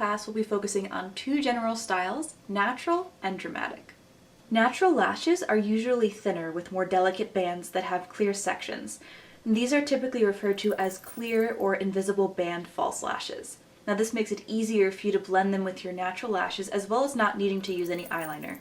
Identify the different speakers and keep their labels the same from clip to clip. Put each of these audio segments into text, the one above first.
Speaker 1: Class will be focusing on two general styles, natural and dramatic. Natural lashes are usually thinner with more delicate bands that have clear sections. And these are typically referred to as clear or invisible band false lashes. Now this makes it easier for you to blend them with your natural lashes as well as not needing to use any eyeliner.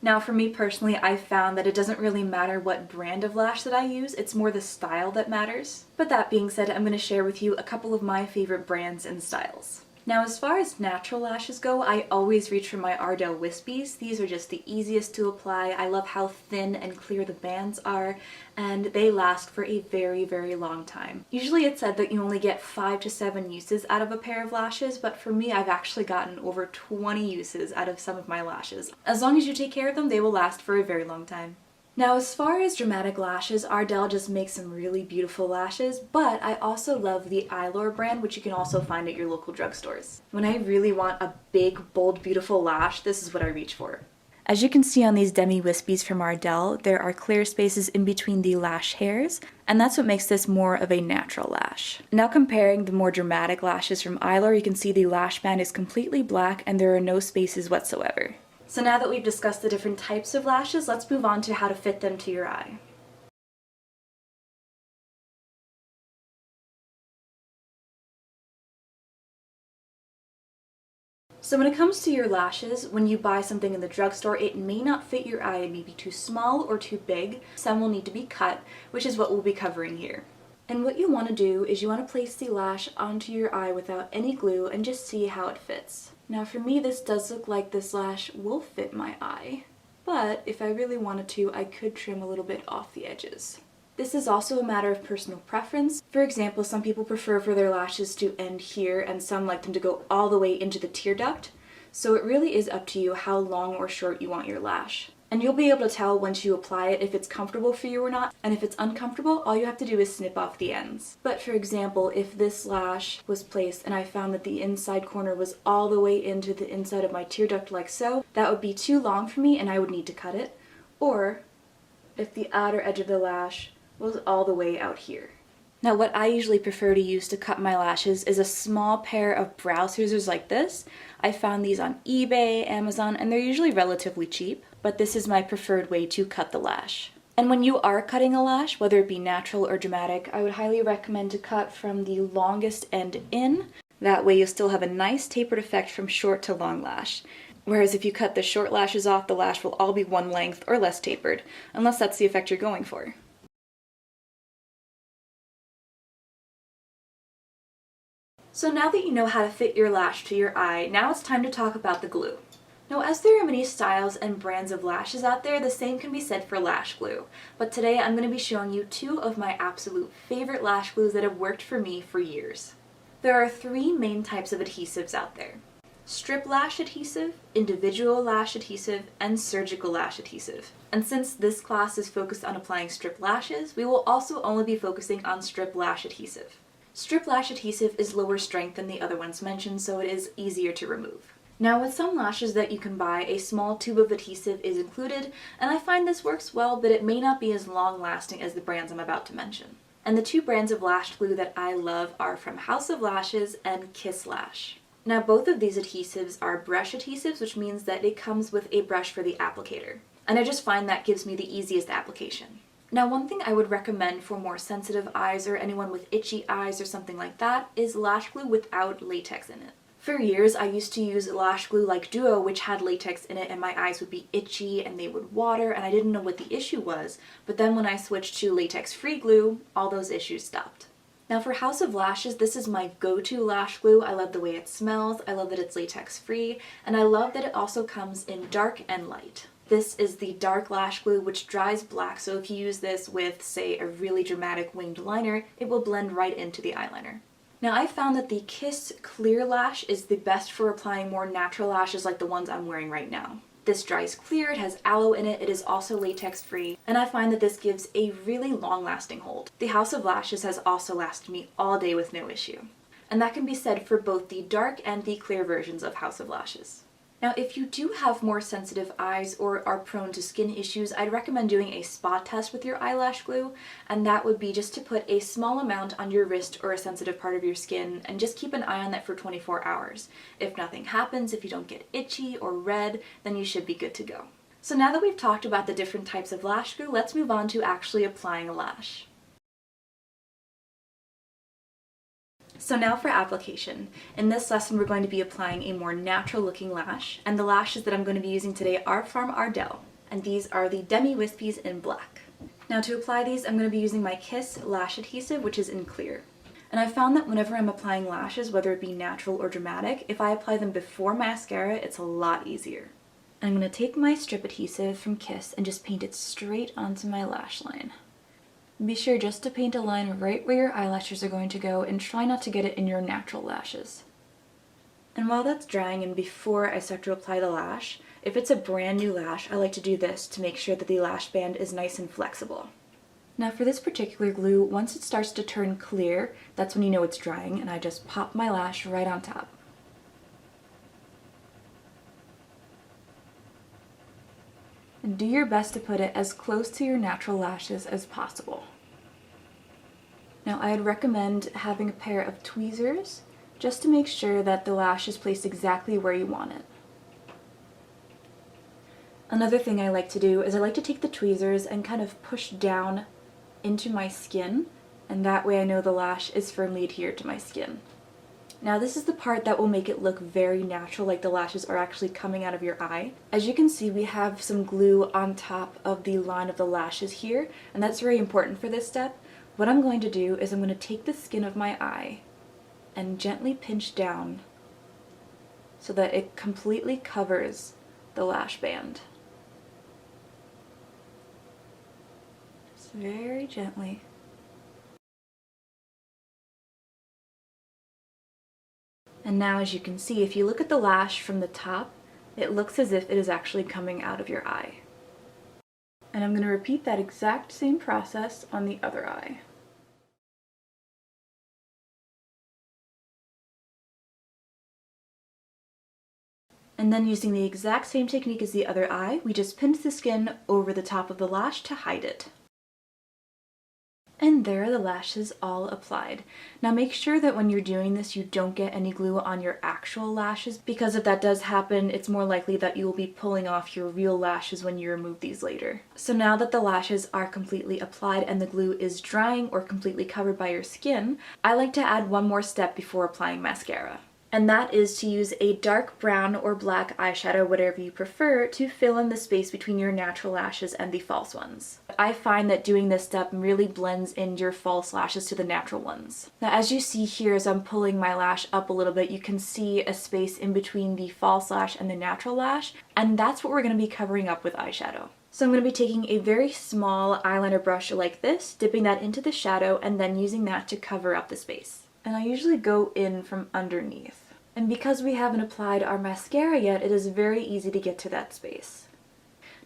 Speaker 1: Now for me personally, I've found that it doesn't really matter what brand of lash that I use, it's more the style that matters. But that being said, I'm going to share with you a couple of my favorite brands and styles. Now as far as natural lashes go, I always reach for my Ardell Wispies. These are just the easiest to apply. I love how thin and clear the bands are, and they last for a very, very long time. Usually it's said that you only get 5 to 7 uses out of a pair of lashes, but for me I've actually gotten over 20 uses out of some of my lashes. As long as you take care of them, they will last for a very long time. Now as far as dramatic lashes, Ardell just makes some really beautiful lashes, but I also love the Eyelure brand, which you can also find at your local drugstores. When I really want a big, bold, beautiful lash, this is what I reach for. As you can see on these demi wispies from Ardell, there are clear spaces in between the lash hairs, and that's what makes this more of a natural lash. Now comparing the more dramatic lashes from Eyelure, you can see the lash band is completely black and there are no spaces whatsoever. So now that we've discussed the different types of lashes, let's move on to how to fit them to your eye. So when it comes to your lashes, when you buy something in the drugstore, it may not fit your eye. It may be too small or too big. Some will need to be cut, which is what we'll be covering here. And what you want to do is you want to place the lash onto your eye without any glue and just see how it fits. Now for me, this does look like this lash will fit my eye, but if I really wanted to, I could trim a little bit off the edges. This is also a matter of personal preference. For example, some people prefer for their lashes to end here and some like them to go all the way into the tear duct. So it really is up to you how long or short you want your lash. And you'll be able to tell once you apply it if it's comfortable for you or not, and if it's uncomfortable, all you have to do is snip off the ends. But for example, if this lash was placed and I found that the inside corner was all the way into the inside of my tear duct like so, that would be too long for me and I would need to cut it. Or if the outer edge of the lash was all the way out here. Now what I usually prefer to use to cut my lashes is a small pair of brow scissors like this. I found these on eBay, Amazon, and they're usually relatively cheap, but this is my preferred way to cut the lash. And when you are cutting a lash, whether it be natural or dramatic, I would highly recommend to cut from the longest end in. That way you'll still have a nice tapered effect from short to long lash. Whereas if you cut the short lashes off, the lash will all be one length or less tapered, unless that's the effect you're going for. So now that you know how to fit your lash to your eye, now it's time to talk about the glue. Now as there are many styles and brands of lashes out there, the same can be said for lash glue. But today I'm going to be showing you two of my absolute favorite lash glues that have worked for me for years. There are 3 main types of adhesives out there: strip lash adhesive, individual lash adhesive, and surgical lash adhesive. And since this class is focused on applying strip lashes, we will also only be focusing on strip lash adhesive. Strip lash adhesive is lower strength than the other ones mentioned, so it is easier to remove. Now with some lashes that you can buy, a small tube of adhesive is included, and I find this works well, but it may not be as long lasting as the brands I'm about to mention. And the 2 brands of lash glue that I love are from House of Lashes and Kiss Lash. Now both of these adhesives are brush adhesives, which means that it comes with a brush for the applicator. And I just find that gives me the easiest application. Now one thing I would recommend for more sensitive eyes or anyone with itchy eyes or something like that is lash glue without latex in it. For years I used to use lash glue like Duo, which had latex in it, and my eyes would be itchy and they would water and I didn't know what the issue was, but then when I switched to latex-free glue, all those issues stopped. Now for House of Lashes, this is my go-to lash glue. I love the way it smells, I love that it's latex-free, and I love that it also comes in dark and light. This is the dark lash glue, which dries black, so if you use this with, say, a really dramatic winged liner, it will blend right into the eyeliner. Now I found that the Kiss Clear Lash is the best for applying more natural lashes like the ones I'm wearing right now. This dries clear, it has aloe in it, it is also latex free, and I find that this gives a really long lasting hold. The House of Lashes has also lasted me all day with no issue. And that can be said for both the dark and the clear versions of House of Lashes. Now, if you do have more sensitive eyes or are prone to skin issues, I'd recommend doing a spot test with your eyelash glue, and that would be just to put a small amount on your wrist or a sensitive part of your skin and just keep an eye on that for 24 hours. If nothing happens, if you don't get itchy or red, then you should be good to go. So now that we've talked about the different types of lash glue, let's move on to actually applying a lash. So now for application. In this lesson we're going to be applying a more natural looking lash, and the lashes that I'm going to be using today are from Ardell, and these are the Demi Wispies in black. Now to apply these I'm going to be using my Kiss lash adhesive, which is in clear. And I've found that whenever I'm applying lashes, whether it be natural or dramatic, if I apply them before mascara it's a lot easier. I'm going to take my strip adhesive from Kiss and just paint it straight onto my lash line. Be sure just to paint a line right where your eyelashes are going to go and try not to get it in your natural lashes. And while that's drying and before I start to apply the lash, if it's a brand new lash, I like to do this to make sure that the lash band is nice and flexible. Now for this particular glue, once it starts to turn clear, that's when you know it's drying, and I just pop my lash right on top. And do your best to put it as close to your natural lashes as possible. Now I'd recommend having a pair of tweezers just to make sure that the lash is placed exactly where you want it. Another thing I like to do is I like to take the tweezers and kind of push down into my skin, and that way I know the lash is firmly adhered to my skin. Now this is the part that will make it look very natural, like the lashes are actually coming out of your eye. As you can see, we have some glue on top of the line of the lashes here, and that's very important for this step. What I'm going to do is I'm going to take the skin of my eye and gently pinch down so that it completely covers the lash band. Just very gently. And now as you can see, if you look at the lash from the top, it looks as if it is actually coming out of your eye. And I'm going to repeat that exact same process on the other eye. And then using the exact same technique as the other eye, we just pinch the skin over the top of the lash to hide it. And there are the lashes all applied. Now make sure that when you're doing this you don't get any glue on your actual lashes, because if that does happen, it's more likely that you will be pulling off your real lashes when you remove these later. So now that the lashes are completely applied and the glue is drying or completely covered by your skin, I like to add one more step before applying mascara. And that is to use a dark brown or black eyeshadow, whatever you prefer, to fill in the space between your natural lashes and the false ones. I find that doing this step really blends in your false lashes to the natural ones. Now as you see here, as I'm pulling my lash up a little bit, you can see a space in between the false lash and the natural lash, and that's what we're going to be covering up with eyeshadow. So I'm going to be taking a very small eyeliner brush like this, dipping that into the shadow, and then using that to cover up the space. And I usually go in from underneath. And because we haven't applied our mascara yet, it is very easy to get to that space.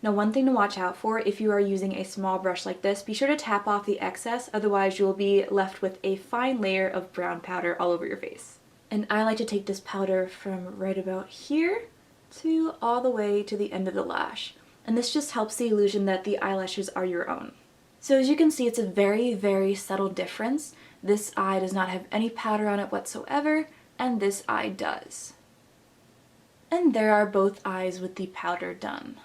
Speaker 1: Now one thing to watch out for, if you are using a small brush like this, be sure to tap off the excess, otherwise you'll be left with a fine layer of brown powder all over your face. And I like to take this powder from right about here to all the way to the end of the lash. And this just helps the illusion that the eyelashes are your own. So as you can see, it's a very, very subtle difference. This eye does not have any powder on it whatsoever, and this eye does. And there are both eyes with the powder done.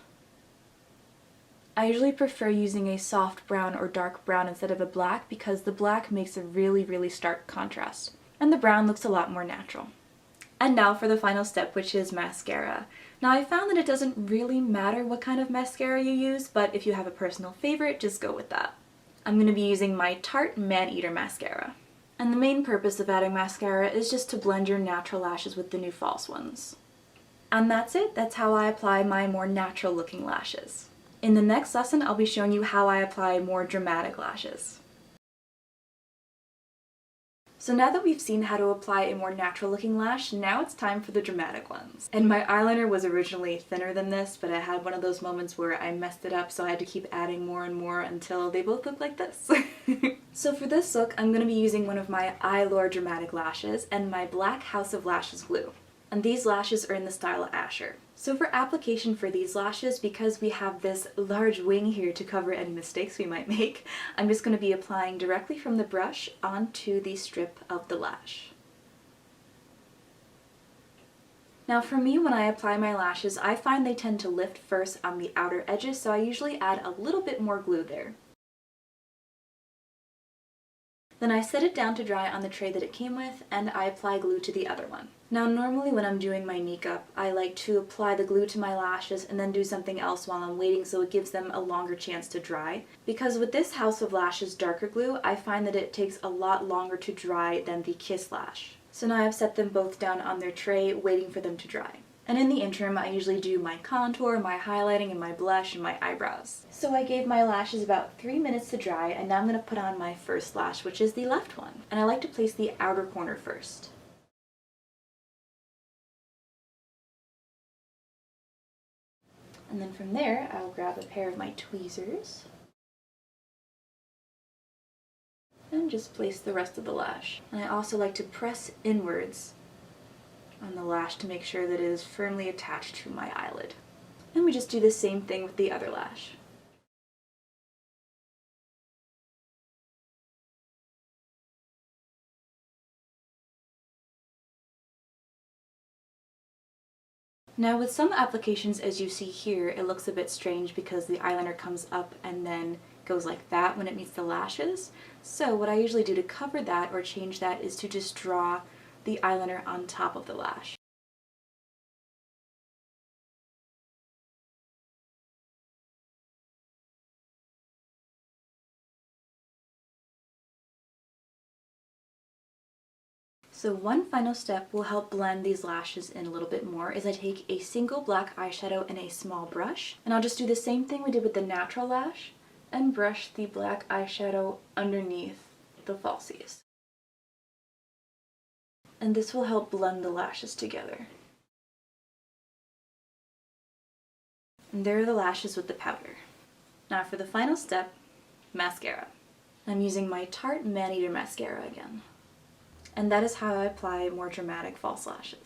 Speaker 1: I usually prefer using a soft brown or dark brown instead of a black, because the black makes a really, really stark contrast, and the brown looks a lot more natural. And now for the final step, which is mascara. Now I found that it doesn't really matter what kind of mascara you use, but if you have a personal favorite, just go with that. I'm going to be using my Tarte Man-Eater mascara. And the main purpose of adding mascara is just to blend your natural lashes with the new false ones. And that's it. That's how I apply my more natural looking lashes. In the next lesson, I'll be showing you how I apply more dramatic lashes. So now that we've seen how to apply a more natural looking lash, now it's time for the dramatic ones. And my eyeliner was originally thinner than this, but I had one of those moments where I messed it up, so I had to keep adding more and more until they both look like this. So for this look, I'm going to be using one of my Eyelure dramatic lashes and my black House of Lashes glue. And these lashes are in the style Asher. So for application for these lashes, because we have this large wing here to cover any mistakes we might make, I'm just going to be applying directly from the brush onto the strip of the lash. Now for me, when I apply my lashes, I find they tend to lift first on the outer edges, so I usually add a little bit more glue there. Then I set it down to dry on the tray that it came with, and I apply glue to the other one. Now normally when I'm doing my makeup, I like to apply the glue to my lashes and then do something else while I'm waiting so it gives them a longer chance to dry. Because with this House of Lashes darker glue, I find that it takes a lot longer to dry than the Kiss Lash. So now I've set them both down on their tray, waiting for them to dry. And in the interim, I usually do my contour, my highlighting, and my blush, and my eyebrows. So I gave my lashes about 3 minutes to dry, and now I'm going to put on my first lash, which is the left one. And I like to place the outer corner first. And then from there, I'll grab a pair of my tweezers and just place the rest of the lash. And I also like to press inwards on the lash to make sure that it is firmly attached to my eyelid. And we just do the same thing with the other lash. Now with some applications, as you see here, it looks a bit strange because the eyeliner comes up and then goes like that when it meets the lashes. So what I usually do to cover that or change that is to just draw the eyeliner on top of the lash. So one final step will help blend these lashes in a little bit more is I take a single black eyeshadow and a small brush, and I'll just do the same thing we did with the natural lash and brush the black eyeshadow underneath the falsies. And this will help blend the lashes together. And there are the lashes with the powder. Now for the final step, mascara. I'm using my Tarte Man Eater mascara again. And that is how I apply more dramatic false lashes.